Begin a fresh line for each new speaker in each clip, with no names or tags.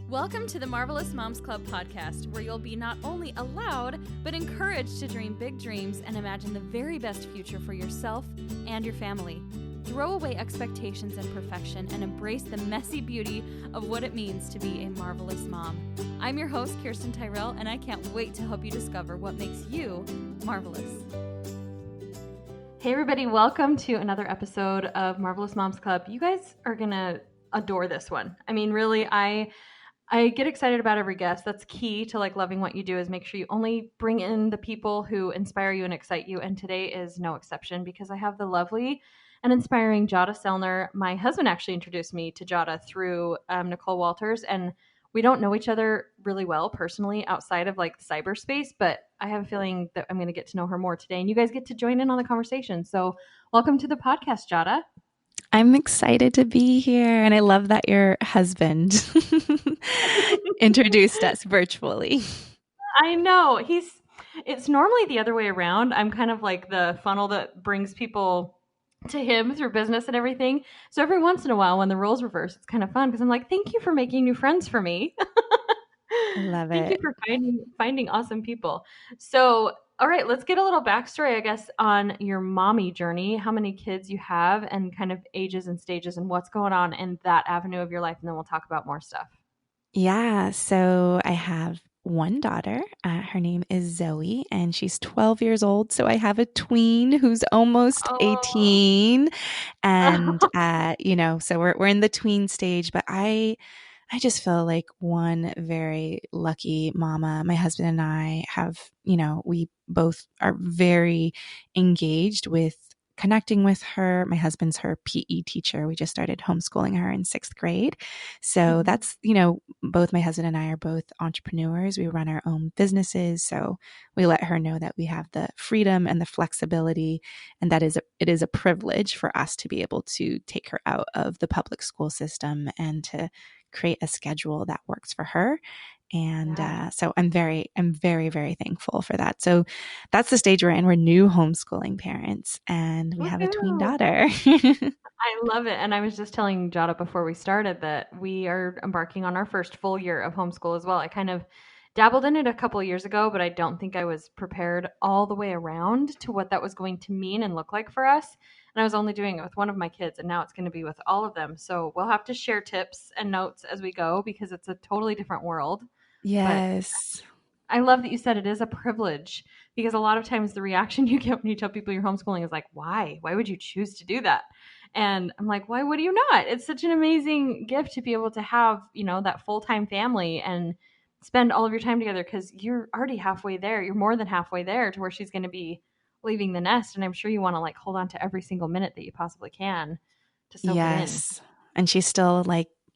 Welcome to the Marvelous Moms Club podcast, where you'll be not only allowed, but encouraged to dream big dreams and imagine the very best future for yourself and your family. Throw away expectations and perfection and embrace the messy beauty of what it means to be a marvelous mom. I'm your host, Kirsten Tyrell, and I can't wait to help you discover what makes you marvelous. Hey everybody, welcome to another episode of Marvelous Moms Club. You guys are going to adore this one. I mean, really, I get excited about every guest. That's key to loving what you do, is make sure you only bring in the people who inspire you and excite you. And today is no exception because I have the lovely and inspiring Jadah Sellner. My husband actually introduced me to Jadah through Nicole Walters, and we don't know each other really well personally outside of cyberspace, but I have a feeling that I'm going to get to know her more today, and you guys get to join in on the conversation. So welcome to the podcast, Jadah.
I'm excited to be here, and I love that your husband introduced us virtually.
I know. It's normally the other way around. I'm kind of like the funnel that brings people to him through business and everything. So every once in a while when the roles reverse, it's kind of fun because I'm like, thank you for making new friends for me.
I love
Thank
it.
you for finding awesome people. So, all right, let's get a little backstory, I guess, on your mommy journey, how many kids you have and kind of ages and stages and what's going on in that avenue of your life. And then we'll talk about more stuff.
Yeah, so I have one daughter. Her name is Zoe, and she's 12 years old. So I have a tween who's almost 18. And, so we're in the tween stage, but I just feel like one very lucky mama. My husband and I have, we both are very engaged with connecting with her. My husband's her PE teacher. We just started homeschooling her in 6th grade. So that's, both my husband and I are both entrepreneurs. We run our own businesses. So we let her know that we have the freedom and the flexibility, and that it is a privilege for us to be able to take her out of the public school system and to create a schedule that works for her. And so I'm very, very thankful for that. So that's the stage we're in. We're new homeschooling parents, and we have a tween daughter.
I love it. And I was just telling Jadah before we started that we are embarking on our first full year of homeschool as well. I kind of dabbled in it a couple of years ago, but I don't think I was prepared all the way around to what that was going to mean and look like for us. And I was only doing it with one of my kids, and now it's going to be with all of them. So we'll have to share tips and notes as we go because it's a totally different world.
Yes.
But I love that you said it is a privilege, because a lot of times the reaction you get when you tell people you're homeschooling is like, why? Why would you choose to do that? And I'm like, why would you not? It's such an amazing gift to be able to have, that full-time family and spend all of your time together, because you're already halfway there. You're more than halfway there to where she's going to be leaving the nest. And I'm sure you want to hold on to every single minute that you possibly can to soak it in.
Yes. And she's still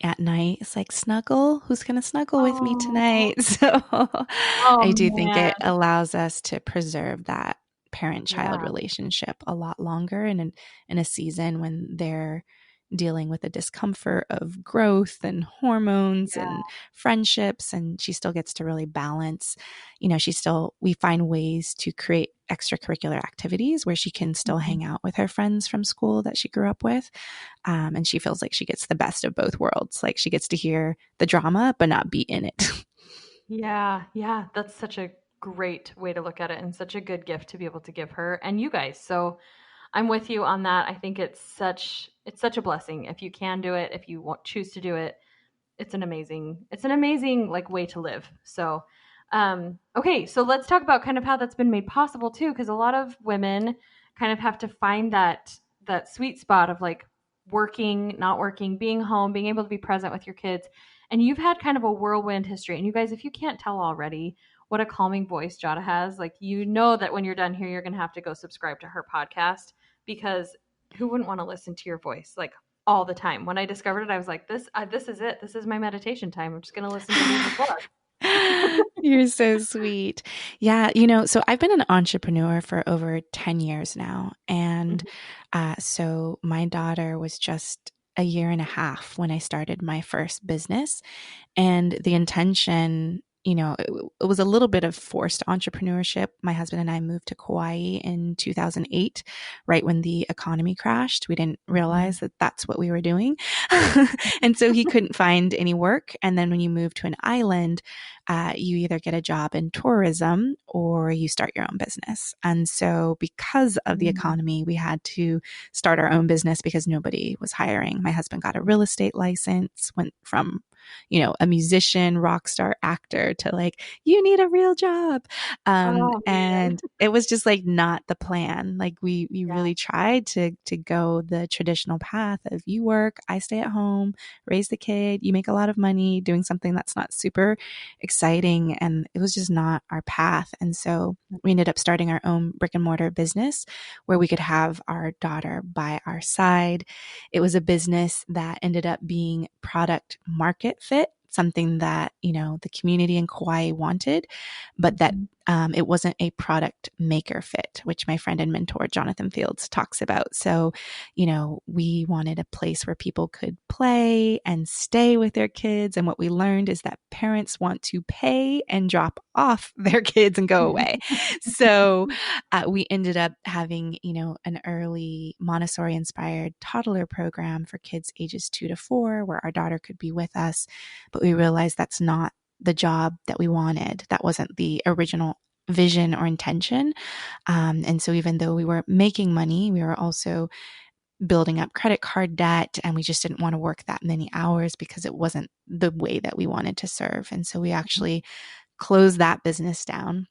at night, it's like, snuggle, who's going to snuggle with me tonight? So I do think it allows us to preserve that parent-child relationship a lot longer, and in a season when they're dealing with the discomfort of growth and hormones and friendships, and she still gets to really balance. We find ways to create extracurricular activities where she can still hang out with her friends from school that she grew up with. And she feels like she gets the best of both worlds. Like she gets to hear the drama, but not be in it.
Yeah. That's such a great way to look at it, and such a good gift to be able to give her and you guys. So I'm with you on that. I think it's such a blessing if you can do it, if you choose to do it. It's an amazing way to live. So, okay. So let's talk about kind of how that's been made possible too. Cause a lot of women kind of have to find that sweet spot of working, not working, being home, being able to be present with your kids. And you've had kind of a whirlwind history. And you guys, if you can't tell already what a calming voice Jadah has, that when you're done here, you're going to have to go subscribe to her podcast, because who wouldn't want to listen to your voice all the time? When I discovered it, I was like, this is it. This is my meditation time. I'm just going to listen to music plus.
You're so sweet. Yeah. So I've been an entrepreneur for over 10 years now. And so my daughter was just a year and a half when I started my first business. And the intention it was a little bit of forced entrepreneurship. My husband and I moved to Kauai in 2008, right when the economy crashed. We didn't realize that that's what we were doing. And so he couldn't find any work. And then when you move to an island, you either get a job in tourism or you start your own business. And so because of the economy, we had to start our own business because nobody was hiring. My husband got a real estate license, went from a musician, rock star, actor to like, you need a real job. And it was just like not the plan. Like we really tried to go the traditional path of you work, I stay at home, raise the kid, you make a lot of money doing something that's not super exciting. And it was just not our path. And so we ended up starting our own brick and mortar business where we could have our daughter by our side. It was a business that ended up being product market fit, something that, the community in Kauai wanted, but that it wasn't a product maker fit, which my friend and mentor, Jonathan Fields, talks about. So, we wanted a place where people could play and stay with their kids. And what we learned is that parents want to pay and drop off their kids and go away. So we ended up having, an early Montessori inspired toddler program for kids ages 2 to 4, where our daughter could be with us. But we realized that's not the job that we wanted. That wasn't the original vision or intention. And so even though we were making money, we were also building up credit card debt, and we just didn't want to work that many hours because it wasn't the way that we wanted to serve. And so we actually closed that business down,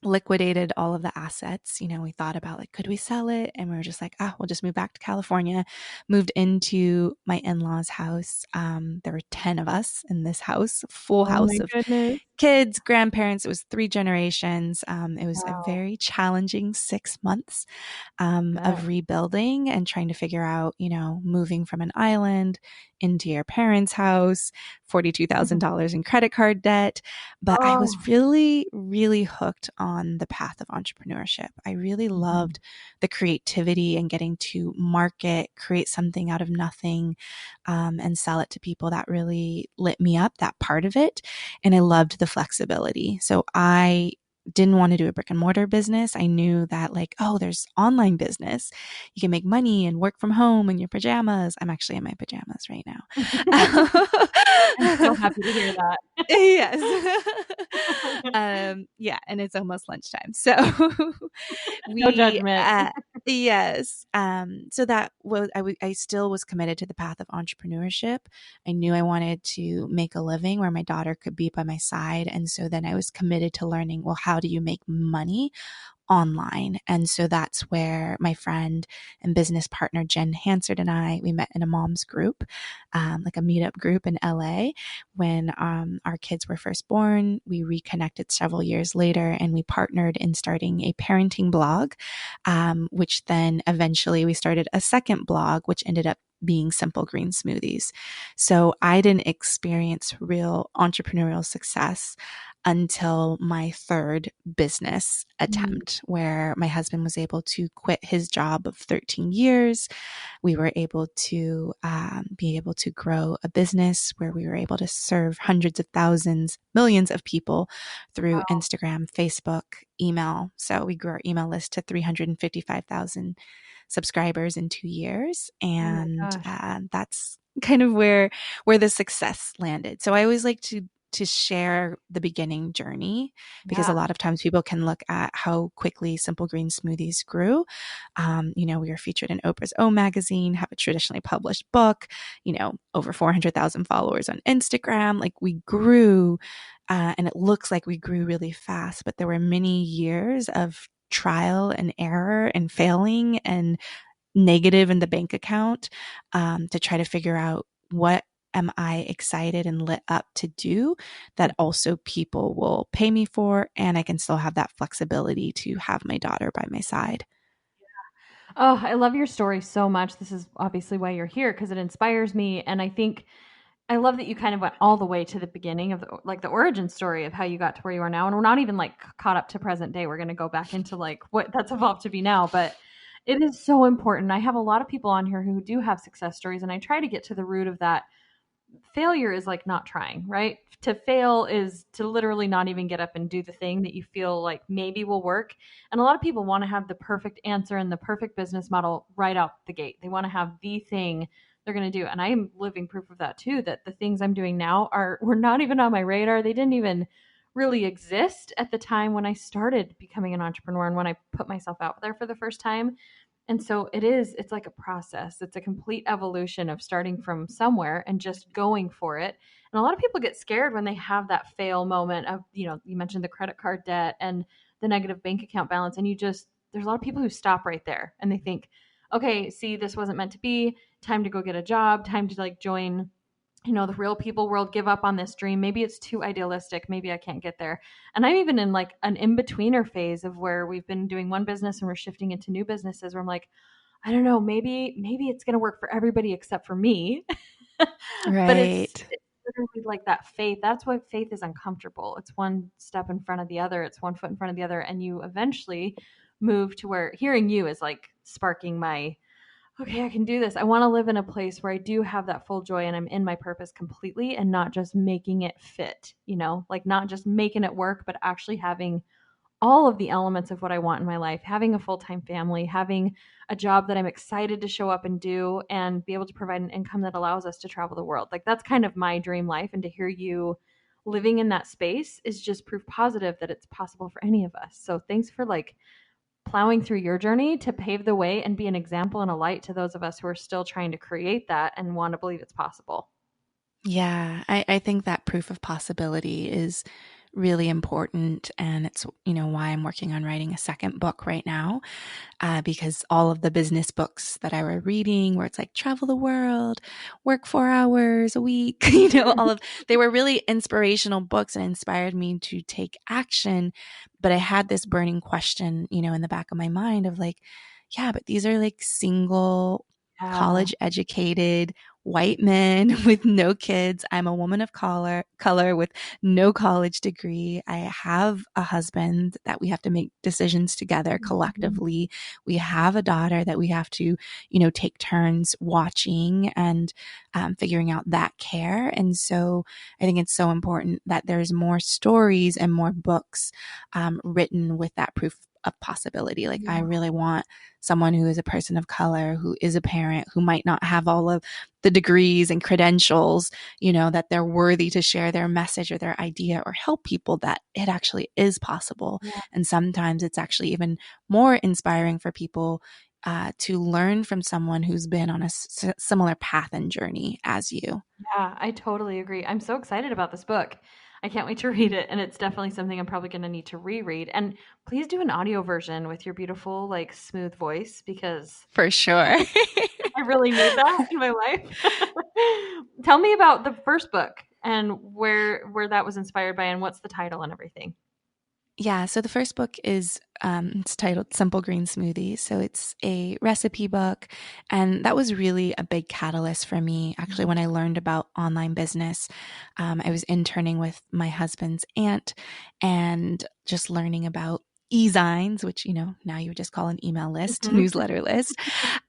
liquidated all of the assets. We thought about like, could we sell it? And we were just like, we'll just move back to California, moved into my in-laws' house. There were 10 of us in this house, full house of kids, grandparents. It was 3 generations. It was a very challenging 6 months of rebuilding and trying to figure out, moving from an island into your parents' house, $42,000 in credit card debt. But I was really, really hooked on the path of entrepreneurship. I really loved the creativity and getting to market, create something out of nothing, and sell it to people. That really lit me up, that part of it. And I loved the flexibility. So I didn't want to do a brick and mortar business. I knew that like, there's online business. You can make money and work from home in your pajamas. I'm actually in my pajamas right now.
I'm so happy to hear that.
Yes. Yeah. And it's almost lunchtime. So
no judgment.
Yes. So that was, I still was committed to the path of entrepreneurship. I knew I wanted to make a living where my daughter could be by my side. And so then I was committed to learning, well, how do you make money online? And so that's where my friend and business partner, Jen Hansard, and we met in a mom's group, like a meetup group in LA when our kids were first born. We reconnected several years later and we partnered in starting a parenting blog, which then eventually we started a second blog, which ended up being Simple Green Smoothies. So I didn't experience real entrepreneurial success until my third business attempt, where my husband was able to quit his job of 13 years. We were able to be able to grow a business where we were able to serve hundreds of thousands, millions of people through Instagram, Facebook, email. So we grew our email list to 355,000 subscribers in 2 years. And that's kind of where the success landed. So I always like to share the beginning journey, because a lot of times people can look at how quickly Simple Green Smoothies grew. We were featured in Oprah's O magazine, have a traditionally published book, over 400,000 followers on Instagram. Like we grew, and it looks like we grew really fast, but there were many years of trial and error and failing and negative in the bank account, to try to figure out what am I excited and lit up to do that also people will pay me for, and I can still have that flexibility to have my daughter by my side.
Oh, I love your story so much. This is obviously why you're here, because it inspires me. And I think I love that you kind of went all the way to the beginning of the origin story of how you got to where you are now. And we're not even like caught up to present day. We're going to go back into like what that's evolved to be now, but it is so important. I have a lot of people on here who do have success stories, and I try to get to the root of that.
failure is like not trying, right? To fail is to literally not even get up and do the thing that you feel like maybe will work. And a lot of people want to have the perfect answer and the perfect business model right out the gate. They want to have the thing they're going to do. And I'm living proof of that too, that the things I'm doing now were not even on my radar. They didn't even really exist at the time when I started becoming an entrepreneur and when I put myself out there for the first time. And so it's like a process. It's a complete evolution of starting from somewhere and just going for it. And a lot of people get scared when they have that fail moment of, you mentioned the credit card debt and the negative bank account balance. And there's a lot of people who stop right there and they think, okay, see, this wasn't meant to be. Time to go get a job, time to like join the real people world, give up on this dream. Maybe it's too idealistic. Maybe I can't get there. And I'm even in like an in-betweener phase of where we've been doing one business and we're shifting into new businesses where I'm like, I don't know, maybe it's going to work for everybody except for me. But
Right.
it's literally like that faith. That's why faith is uncomfortable. It's one step in front of the other. It's one foot in front of the other. And you eventually move to where hearing you is like sparking my, okay, I can do this. I want to live in a place where I do have that full joy and I'm in my purpose completely and not just making it fit, like not just making it work, but actually having all of the elements of what I want in my life, having a full-time family, having a job that I'm excited to show up and do and be able to provide an income that allows us to travel the world. Like that's kind of my dream life. And to hear you living in that space is just proof positive that it's possible for any of us. So thanks for like plowing through your journey to pave the way and be an example and a light to those of us who are still trying to create that and want to believe it's possible.
Yeah, I think that proof of possibility is really important. And it's, why I'm working on writing a second book right now, because all of the business books that I were reading, where it's like travel the world, work 4 hours a week, they were really inspirational books and inspired me to take action. But I had this burning question, in the back of my mind of like, yeah, but these are like single,
Yeah.
college educated white men with no kids. I'm a woman of color with no college degree. I have a husband that we have to make decisions together collectively. We have a daughter that we have to, take turns watching and figuring out that care. And so I think it's so important that there's more stories and more books written with that proof of possibility. Like I
Yeah.
really want someone who is a person of color, who is a parent, who might not have all of the degrees and credentials, that they're worthy to share their message or their idea or help people, that it actually is possible.
Yeah.
And sometimes it's actually even more inspiring for people to learn from someone who's been on a similar path and journey as you.
Yeah, I totally agree. I'm so excited about this book. I can't wait to read it. And it's definitely something I'm probably going to need to reread. And please do an audio version with your beautiful, like, smooth voice because
For sure.
I really need that in my life. Tell me about the first book and where that was inspired by and what's the title and everything.
Yeah, so the first book is it's titled Simple Green Smoothies. So it's a recipe book, and that was really a big catalyst for me. Actually, when I learned about online business, I was interning with my husband's aunt, and just learning about e-zines, which now you would just call an email list,
Mhm.
newsletter list.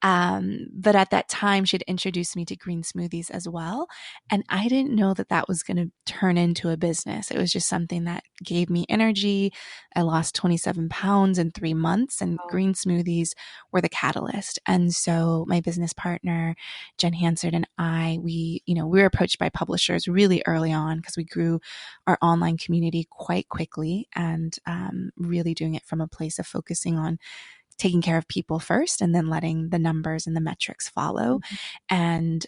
But at that time, she'd introduced me to green smoothies as well. And I didn't know that that was going to turn into a business. It was just something that gave me energy. I lost 27 pounds in 3 months, and
Oh,
green smoothies were the catalyst. And so my business partner, Jen Hansard, and we were approached by publishers really early on because we grew our online community quite quickly, and really doing it from a place of focusing on taking care of people first and then letting the numbers and the metrics follow.
mhm.
And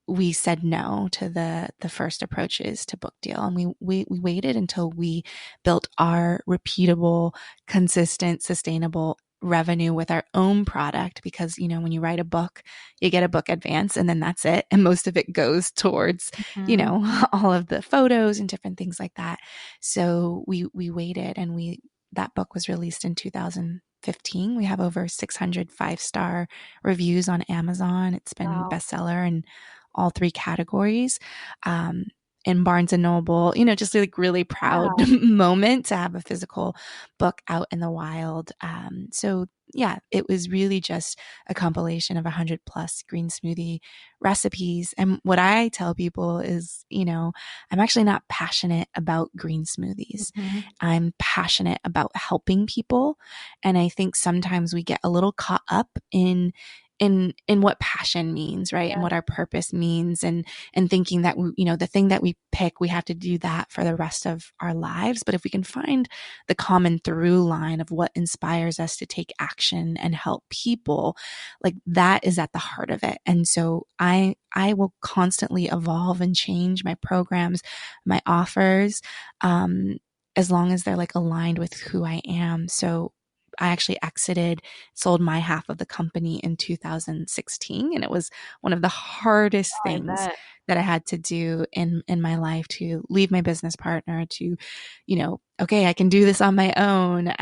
we said no to the first approaches to book deal, and we waited until we built our repeatable, consistent, sustainable revenue with our own product, because when you write a book, you get a book advance and then that's it, and most of it goes towards
Mhm.
all of the photos and different things like that. So we waited, and that book was released in 2015. We have over 600 5-star reviews on Amazon. It's been
Wow.
bestseller in all three categories. In Barnes and Noble, just like really proud
Yeah.
moment to have a physical book out in the wild. So, yeah, it was really just a compilation of 100 plus green smoothie recipes. And what I tell people is, I'm actually not passionate about green smoothies.
Mm-hmm.
I'm passionate about helping people. And I think sometimes we get a little caught up in what passion means, right? And what our purpose means, and thinking that the thing that we pick, we have to do that for the rest of our lives. But if we can find the common through line of what inspires us to take action and help people, like that is at the heart of it. And so I will constantly evolve and change my programs, my offers, as long as they're like aligned with who I am. So I actually sold my half of the company in 2016. And it was one of the hardest things that I had to do in my life, to leave my business partner, to, okay, I can do this on my own.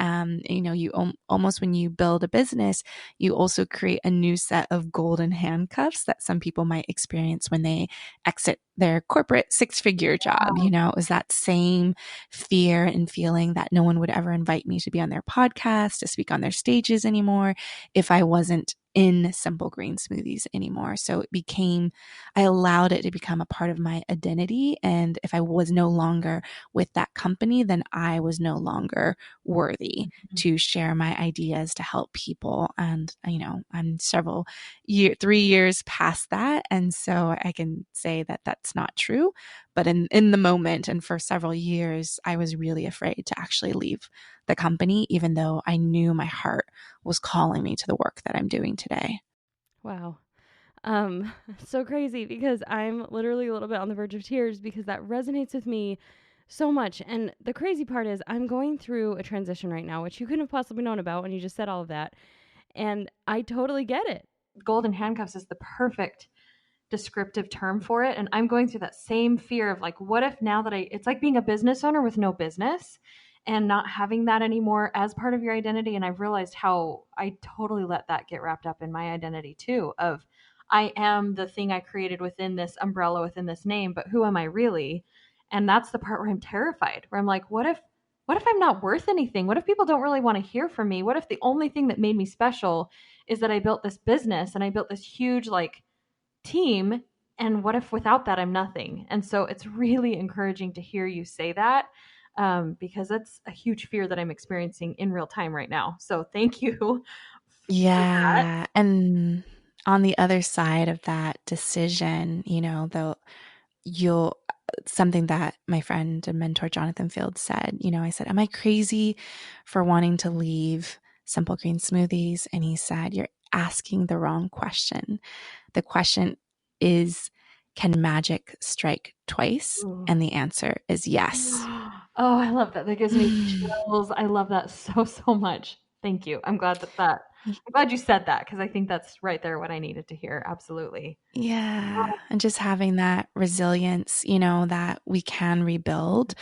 You almost, when you build a business, you also create a new set of golden handcuffs that some people might experience when they exit their corporate 6-figure job. It was that same fear and feeling that no one would ever invite me to be on their podcast, to speak on their stages anymore, if I wasn't in Simple Green Smoothies anymore. So I allowed it to become a part of my identity. And if I was no longer with that company, then I was no longer worthy to share my ideas to help people. And, I'm 3 years past that. And so I can say that that's not true. But in the moment and for several years, I was really afraid to actually leave the company, even though I knew my heart was calling me to the work that I'm doing today.
Wow. So crazy, because I'm literally a little bit on the verge of tears, because that resonates with me so much. And the crazy part is I'm going through a transition right now, which you couldn't have possibly known about when you just said all of that. And I totally get it.
Golden handcuffs is the perfect descriptive term for it. And I'm going through that same fear of like, what if now that it's like being a business owner with no business and not having that anymore as part of your identity. And I've realized how I totally let that get wrapped up in my identity too, of I am the thing I created within this umbrella, within this name, but who am I really? And that's the part where I'm terrified, where I'm like, what if I'm not worth anything? What if people don't really want to hear from me? What if the only thing that made me special is that I built this business and I built this huge like team, and what if without that I'm nothing? And so it's really encouraging to hear you say that, because that's a huge fear that I'm experiencing in real time right now. So thank you.
Yeah. And on the other side of that decision, something that my friend and mentor Jonathan Fields said, I said, am I crazy for wanting to leave Simple Green Smoothies? And he said, you're asking the wrong question. The question is, can magic strike twice?
Ooh.
And the answer is yes.
Oh, I love that. That gives me chills. I love that so much. Thank you. I'm glad I'm glad you said that, because I think that's right there what I needed to hear. Absolutely.
Yeah. And just having that resilience, that we can rebuild,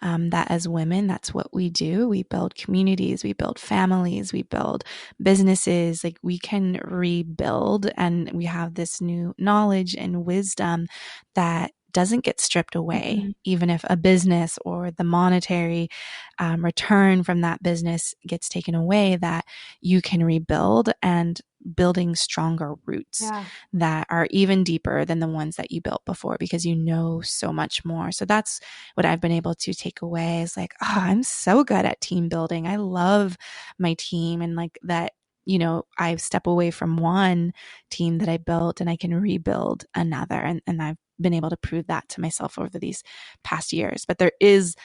that as women, that's what we do. We build communities, we build families, we build businesses. Like we can rebuild, and we have this new knowledge and wisdom that doesn't get stripped away, even if a business or the monetary return from that business gets taken away, that you can rebuild, and building stronger roots that are even deeper than the ones that you built before, because you know so much more. So that's what I've been able to take away, is like, oh, I'm so good at team building. I love my team, and like that, I step away from one team that I built and I can rebuild another. And I've been able to prove that to myself over these past years. But there is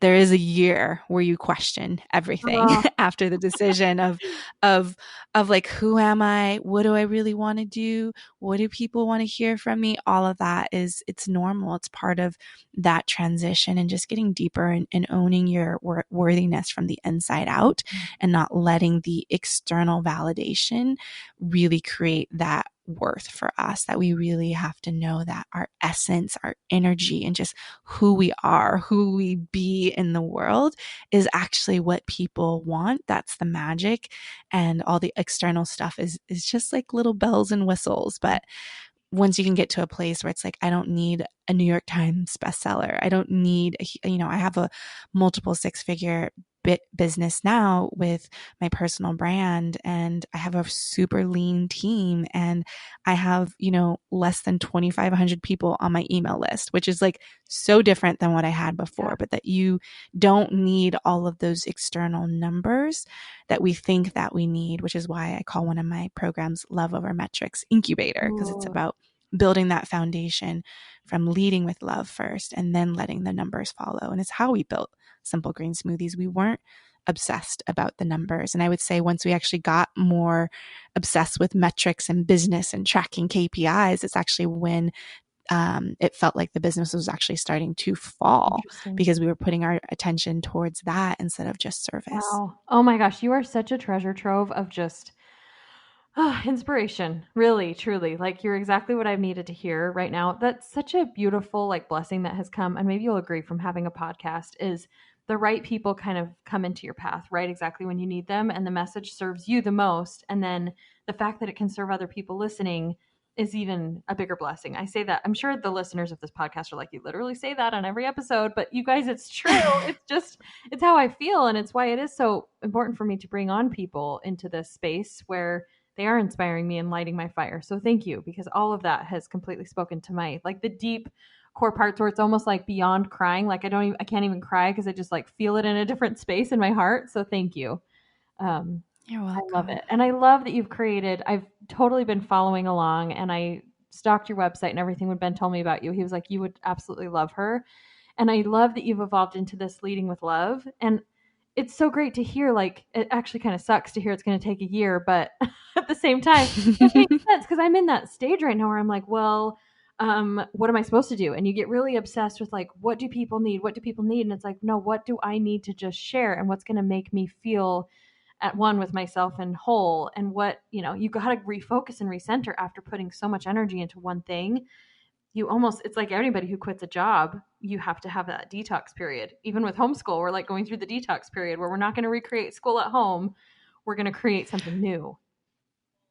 a year where you question everything after the decision of like, who am I? What do I really want to do? What do people want to hear from me? All of that it's normal. It's part of that transition, and just getting deeper and owning your worthiness from the inside out, and not letting the external validation really create that worth for us. That we really have to know that our essence, our energy, and just who we are, who we be in the world is actually what people want. That's the magic. And all the external stuff is just like little bells and whistles. But once you can get to a place where it's like, I don't need a New York Times bestseller. I don't need, I have a multiple 6-figure business now with my personal brand, and I have a super lean team, and I have, less than 2,500 people on my email list, which is like so different than what I had before, but that you don't need all of those external numbers that we think that we need, which is why I call one of my programs Love Over Metrics Incubator, because it's about building that foundation from leading with love first and then letting the numbers follow. And it's how we built Simple Green Smoothies. We weren't obsessed about the numbers. And I would say once we actually got more obsessed with metrics and business and tracking KPIs, it's actually when it felt like the business was actually starting to fall because we were putting our attention towards that instead of just service.
Wow. Oh my gosh, you are such a treasure trove of just inspiration. Really, truly. Like, you're exactly what I've needed to hear right now. That's such a beautiful like blessing that has come, and maybe you'll agree, from having a podcast, is the right people kind of come into your path right exactly when you need them, and the message serves you the most. And then the fact that it can serve other people listening is even a bigger blessing. I say that. I'm sure the listeners of this podcast are like, you literally say that on every episode, but you guys, it's true. It's how I feel. And it's why it is so important for me to bring on people into this space where they are inspiring me and lighting my fire. So thank you, because all of that has completely spoken to my, like, the deep core parts where it's almost like beyond crying. Like, I can't even cry because I just like feel it in a different space in my heart. So thank you.
You're welcome.
I love it. And I love that you've created, I've totally been following along, and I stalked your website and everything when Ben told me about you. He was like, you would absolutely love her. And I love that you've evolved into this leading with love. And it's so great to hear. Like, it actually kind of sucks to hear it's going to take a year, but at the same time, it makes sense, because I'm in that stage right now where I'm like, well, what am I supposed to do? And you get really obsessed with like, what do people need? What do people need? And it's like, no, what do I need to just share? And what's going to make me feel at one with myself and whole? And what, you got to refocus and recenter after putting so much energy into one thing. It's like anybody who quits a job, you have to have that detox period. Even with homeschool, we're like going through the detox period where we're not going to recreate school at home. We're going to create something new.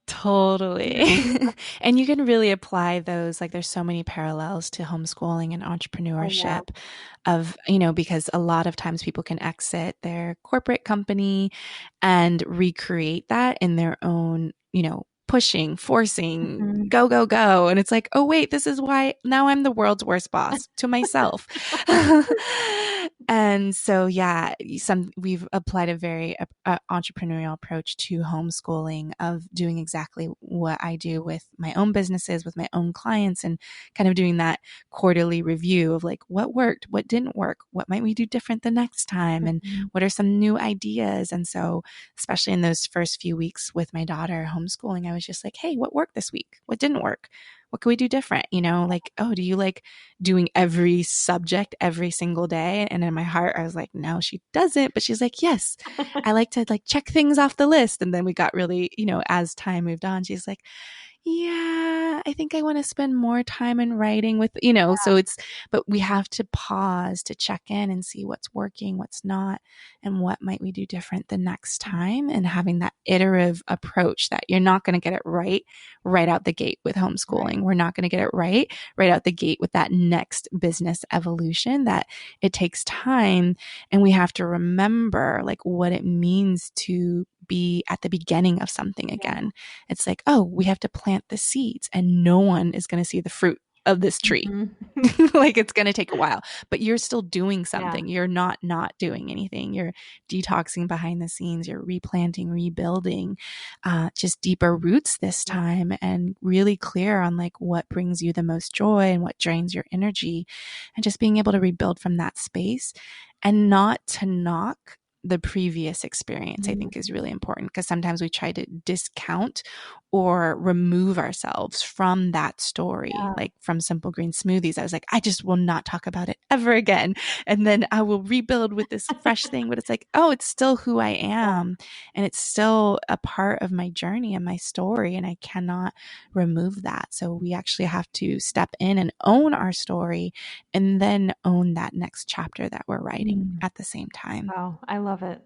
Totally. And you can really apply those, like there's so many parallels to homeschooling and entrepreneurship of, because a lot of times people can exit their corporate company and recreate that in their own, pushing, forcing, go, go, go. And it's like, oh, wait, this is why now I'm the world's worst boss to myself. And so, we've applied a very entrepreneurial approach to homeschooling of doing exactly what I do with my own businesses, with my own clients, and kind of doing that quarterly review of like what worked, what didn't work, what might we do different the next time, and what are some new ideas. And so, especially in those first few weeks with my daughter homeschooling, I was just like, hey, what worked this week? What didn't work? What can we do different? Like, oh, do you like doing every subject every single day? And in my heart, I was like, no, she doesn't. But she's like, yes, I like to like check things off the list. And then we got really, as time moved on, she's like, yeah, I think I want to spend more time in writing with, but we have to pause to check in and see what's working, what's not, and what might we do different the next time, and having that iterative approach that you're not going to get it right out the gate with homeschooling. Right. We're not going to get it right out the gate with that next business evolution, that it takes time. And we have to remember like what it means to be at the beginning of something again. It's like, oh, we have to plant the seeds, and no one is going to see the fruit of this tree. Like, it's going to take a while, but you're still doing something. You're not doing anything. You're detoxing behind the scenes. You're replanting, rebuilding, just deeper roots this time, and really clear on like what brings you the most joy and what drains your energy, and just being able to rebuild from that space, and not to knock the previous experience, I think is really important, because sometimes we try to discount or remove ourselves from that story. Like from Simple Green Smoothies, I was like, I just will not talk about it ever again. And then I will rebuild with this fresh thing, but it's like, oh, it's still who I am. And it's still a part of my journey and my story. And I cannot remove that. So we actually have to step in and own our story, and then own that next chapter that we're writing at the same time.
Wow. I love it.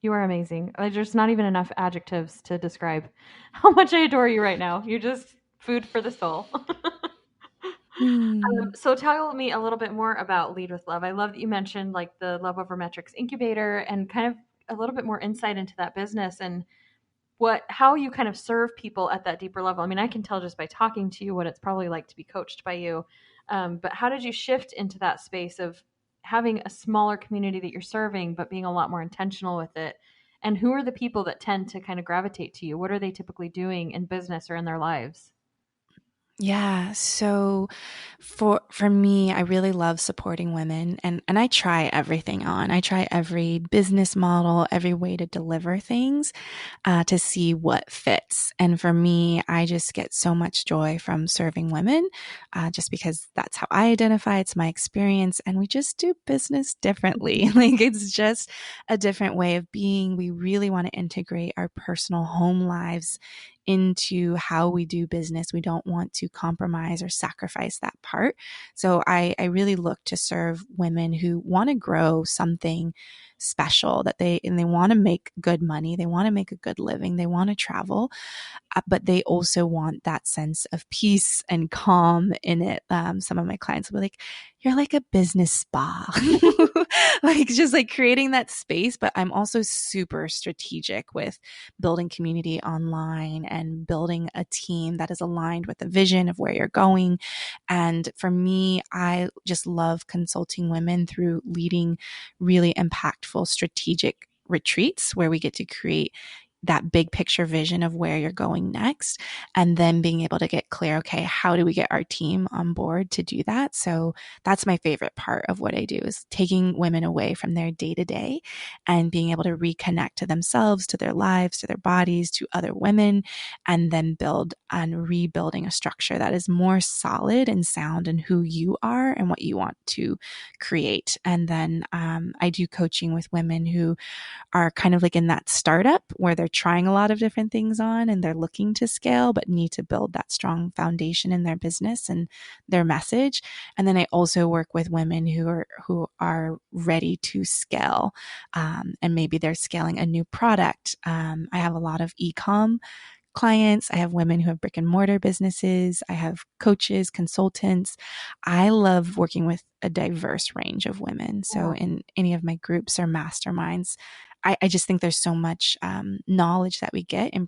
You are amazing. There's not even enough adjectives to describe how much I adore you right now. You're just food for the soul.
Mm.
So tell me a little bit more about Lead with Love. I love that you mentioned like the Love Over Metrics incubator and kind of a little bit more insight into that business and how you kind of serve people at that deeper level. I mean, I can tell just by talking to you what it's probably like to be coached by you. But how did you shift into that space of having a smaller community that you're serving, but being a lot more intentional with it? And who are the people that tend to kind of gravitate to you? What are they typically doing in business or in their lives?
Yeah, so for me, I really love supporting women and I try everything on. I try every business model, every way to deliver things to see what fits. And for me, I just get so much joy from serving women just because that's how I identify. It's my experience. And we just do business differently. Like it's just a different way of being. We really want to integrate our personal home lives into how we do business. We don't want to compromise or sacrifice that part. So I really look to serve women who want to grow something special and they want to make good money. They want to make a good living. They want to travel, but they also want that sense of peace and calm in it. Some of my clients will be like, you're like a business spa, like just like creating that space. But I'm also super strategic with building community online and building a team that is aligned with the vision of where you're going. And for me, I just love consulting women through leading really impactful strategic retreats where we get to create that big picture vision of where you're going next, and then being able to get clear, okay, how do we get our team on board to do that? So that's my favorite part of what I do, is taking women away from their day to day and being able to reconnect to themselves, to their lives, to their bodies, to other women, and then build and rebuilding a structure that is more solid and sound in who you are and what you want to create. And then I do coaching with women who are kind of like in that startup where they're trying a lot of different things on and they're looking to scale, but need to build that strong foundation in their business and their message. And then I also work with women who are ready to scale, and maybe they're scaling a new product. I have a lot of e-com clients. I have women who have brick and mortar businesses. I have coaches, consultants. I love working with a diverse range of women. So
Yeah.
in any of my groups or masterminds, I just think there's so much knowledge that we get in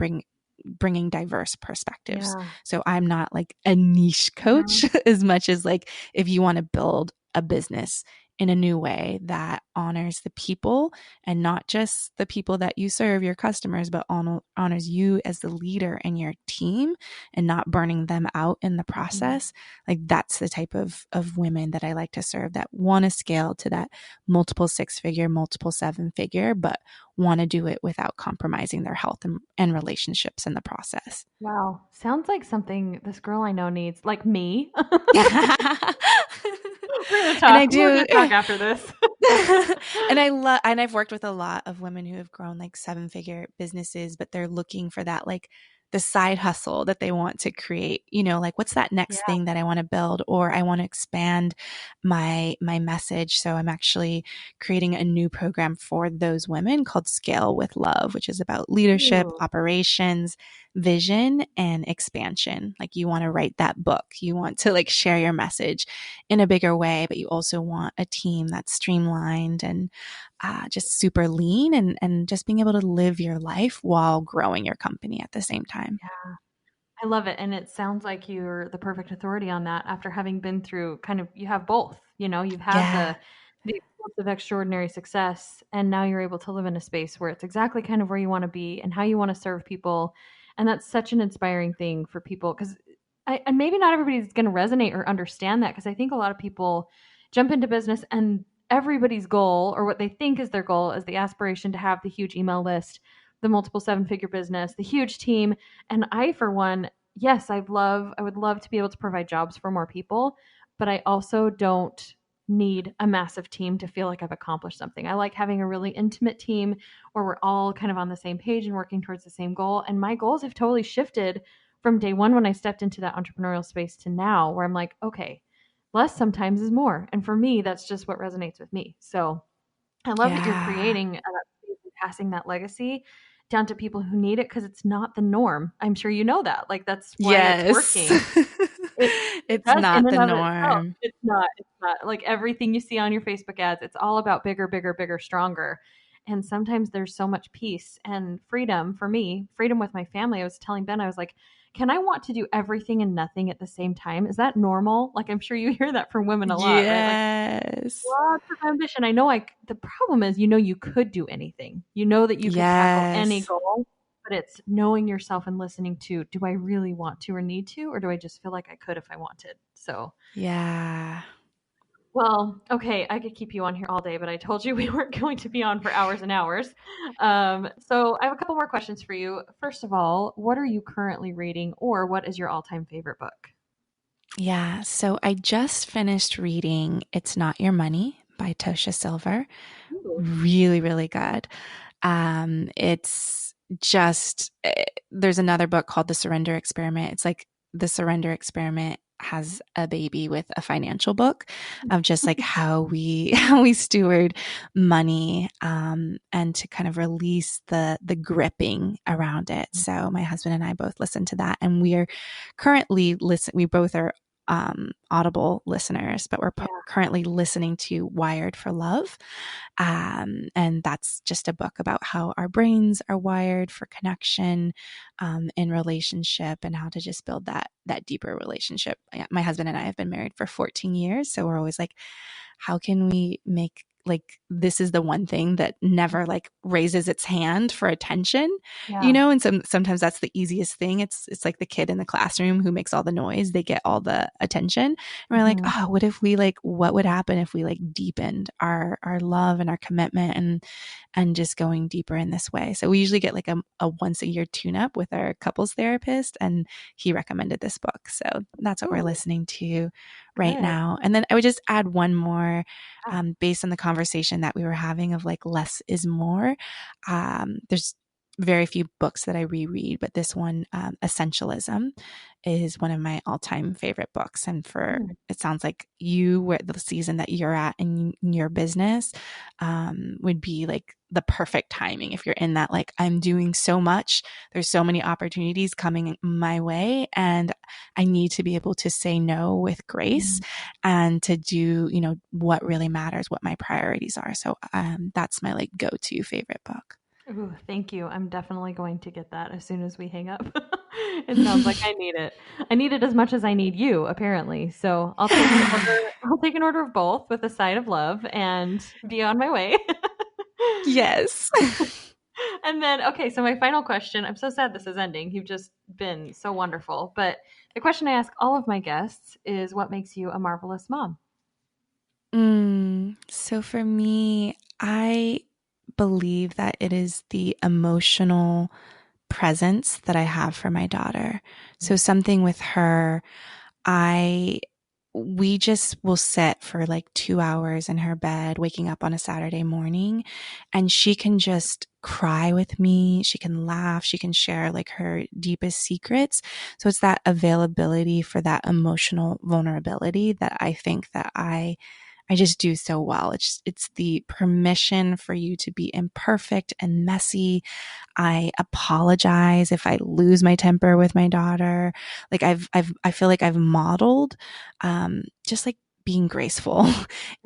bringing diverse perspectives.
Yeah.
So I'm not like a niche
Mhm.
coach as much as like if you want to build a business in a new way that honors the people and not just the people that you serve, your customers, but honors you as the leader and your team and not burning them out in the process. Like that's the type of women that I like to serve, that want to scale to that multiple 6-figure, multiple 7-figure, but want to do it without compromising their health and relationships in the process.
Wow. Sounds like something this girl I know needs, like me. We're gonna
And I
talk. We're
do.
gonna talk after this.
And I've worked with a lot of women who have grown like 7-figure businesses, but they're looking for that, like the side hustle that they want to create, like what's that next
Yeah.
thing that I want to build, or I want to expand my message. So I'm actually creating a new program for those women called Scale with Love, which is about leadership,
Ooh.
operations, vision, and expansion. Like you want to write that book, you want to like share your message in a bigger way, but you also want a team that's streamlined and just super lean, and just being able to live your life while growing your company at the same time.
Yeah. I love it. And it sounds like you're the perfect authority on that after having been through kind of, you have both, you've had
Yeah.
the explosive extraordinary success, and now you're able to live in a space where it's exactly kind of where you want to be and how you want to serve people. And that's such an inspiring thing for people because and maybe not everybody's going to resonate or understand that, because I think a lot of people jump into business and everybody's goal, or what they think is their goal, is the aspiration to have the huge email list, the multiple 7-figure business, the huge team. And I, for one, yes, I would love to be able to provide jobs for more people, but I also don't need a massive team to feel like I've accomplished something. I like having a really intimate team where we're all kind of on the same page and working towards the same goal. And my goals have totally shifted from day one when I stepped into that entrepreneurial space to now, where I'm like, okay, less sometimes is more. And for me, that's just what resonates with me. So I love that you're
Yeah.
creating that space and passing that legacy down to people who need it, because it's not the norm. I'm sure you know that. Like, that's why it's
Yes.
working. It
It's
does in
not
and
the
of itself.
norm.
It's not like everything you see on your Facebook ads. It's all about bigger, bigger, bigger, stronger. And sometimes there's so much peace and freedom for me, freedom with my family. I was telling Ben, I was like, can I want to do everything and nothing at the same time? Is that normal? Like, I'm sure you hear that from women a lot, right? Like,
Yes.
lots of ambition. I know the problem is, you could do anything. You know that you could tackle any
Yes.
goal, but it's knowing yourself and listening to, do I really want to or need to, or do I just feel like I could if I wanted? So,
Yeah.
well, okay, I could keep you on here all day, but I told you we weren't going to be on for hours and hours. So I have a couple more questions for you. First of all, what are you currently reading, or what is your all-time favorite book?
Yeah. So I just finished reading It's Not Your Money by Tosha Silver.
Ooh.
Really, really good. It's just, there's another book called The Surrender Experiment. It's like The Surrender Experiment has a baby with a financial book of just like how we how we steward money, and to kind of release the gripping around it. So my husband and I both listen to that, and we are currently we both are Audible listeners, but we're
Yeah.
currently listening to Wired for Love. And that's just a book about how our brains are wired for connection, in relationship, and how to just build that deeper relationship. My husband and I have been married for 14 years, so we're always like, how can we make, like, this is the one thing that never like raises its hand for attention,
Yeah.
and sometimes that's the easiest thing. It's like the kid in the classroom who makes all the noise, they get all the attention. And we're like,
Mhm.
oh, what would happen if we like deepened our love and our commitment, and just going deeper in this way. So we usually get like a once a year tune up with our couples therapist, and he recommended this book. So that's what we're
Ooh,
listening to right
good.
now. And then I would just add one more,
Yeah.
based on the conversation that we were having of like less is more. There's very few books that I reread, but this one, Essentialism, is one of my all-time favorite books. And
Mm.
it sounds like you were the season that you're at in your business, would be like the perfect timing if you're in that, like, I'm doing so much, there's so many opportunities coming my way, and I need to be able to say no with grace,
Mhm.
and to do, what really matters, what my priorities are. So that's my like go-to favorite book.
Ooh, thank you. I'm definitely going to get that as soon as we hang up. It sounds like I need it. I need it as much as I need you, apparently. So I'll take an order. I'll take an order of both with a side of love and be on my way.
Yes.
And then, okay, so my final question. I'm so sad this is ending. You've just been so wonderful. But the question I ask all of my guests is, what makes you a marvelous mom?
So for me, I believe that it is the emotional presence that I have for my daughter. So something with her, I we just will sit for like 2 hours in her bed, waking up on a Saturday morning, and she can just cry with me. She can laugh. She can share like her deepest secrets. So it's that availability for that emotional vulnerability that I think that I just do so well. It's the permission for you to be imperfect and messy. I apologize if I lose my temper with my daughter. Like I feel like I've modeled, just like being graceful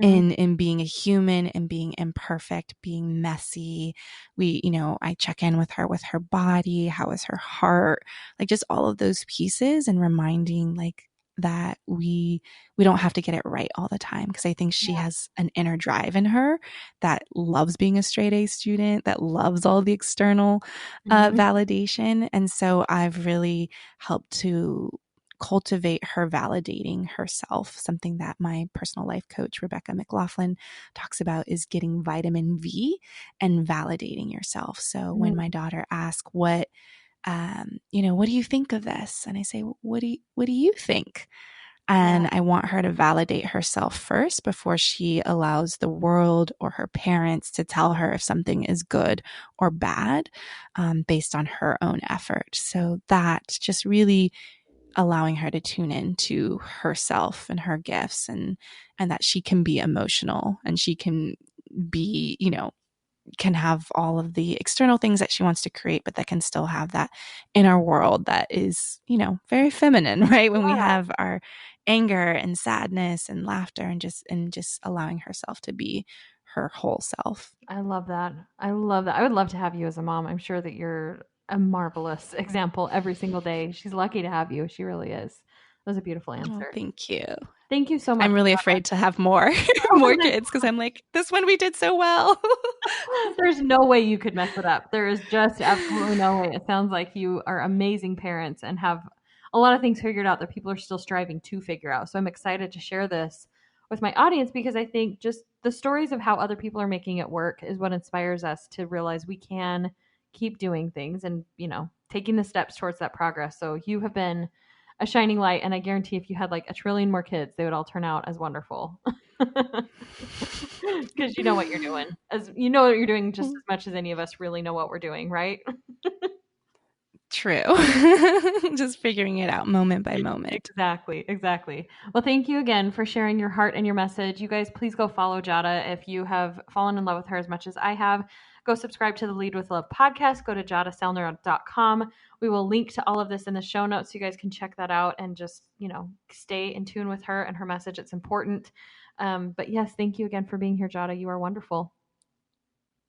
Mhm.
in being a human and being imperfect, being messy. I check in with her body, how is her heart, like just all of those pieces, and reminding like that we don't have to get it right all the time, because I think she
Yeah.
has an inner drive in her that loves being a straight A student, that loves all the external
Mhm.
validation. And so I've really helped to cultivate her validating herself. Something that my personal life coach, Rebecca McLaughlin, talks about is getting vitamin V and validating yourself. So when
Mm.
my daughter asks, what do you think of this? And I say, what do you think?
Yeah.
And I want her to validate herself first before she allows the world or her parents to tell her if something is good or bad, based on her own effort. So that's just really allowing her to tune in to herself and her gifts, and that she can be emotional, and she can be, can have all of the external things that she wants to create, but that can still have that inner world that is, very feminine, right? When we have our anger and sadness and laughter and just allowing herself to be her whole self.
I love that. I love that. I would love to have you as a mom. I'm sure that you're a marvelous example every single day. She's lucky to have you. She really is. That was a beautiful answer.
Oh, thank you.
Thank you so much.
I'm really afraid to have more kids because I'm like, this one we did so well.
There's no way you could mess it up. There is just absolutely no way. It sounds like you are amazing parents and have a lot of things figured out that people are still striving to figure out. So I'm excited to share this with my audience because I think just the stories of how other people are making it work is what inspires us to realize we can keep doing things and, taking the steps towards that progress. So you have been a shining light, and I guarantee if you had like a trillion more kids, they would all turn out as wonderful. Because you know what you're doing. As you know what you're doing just as much as any of us really know what we're doing, right?
True. Just figuring it out moment by moment.
Exactly. Well, thank you again for sharing your heart and your message. You guys, please go follow Jadah if you have fallen in love with her as much as I have. Go subscribe to the Lead with Love podcast. Go to JadahSellner.com. We will link to all of this in the show notes so you guys can check that out and just, stay in tune with her and her message. It's important. But yes, thank you again for being here, Jadah. You are wonderful.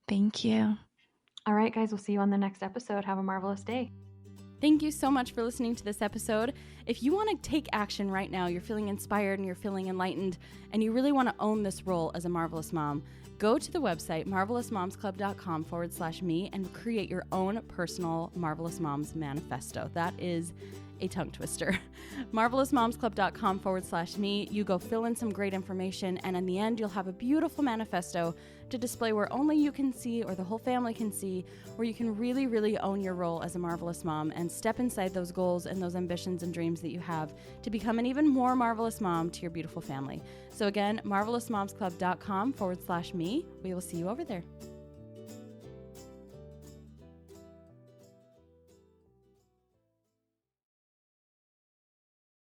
Thank you.
All right, guys, we'll see you on the next episode. Have a marvelous day.
Thank you so much for listening to this episode. If you want to take action right now, you're feeling inspired and you're feeling enlightened, and you really want to own this role as a marvelous mom, go to the website, marvelousmomsclub.com/me, and create your own personal Marvelous Moms Manifesto. That is a tongue twister. marvelousmomsclub.com/me. You go fill in some great information, and in the end, you'll have a beautiful manifesto to display where only you can see or the whole family can see, where you can really, really own your role as a marvelous mom and step inside those goals and those ambitions and dreams that you have to become an even more marvelous mom to your beautiful family. So again, marvelousmomsclub.com/me. We will see you over there.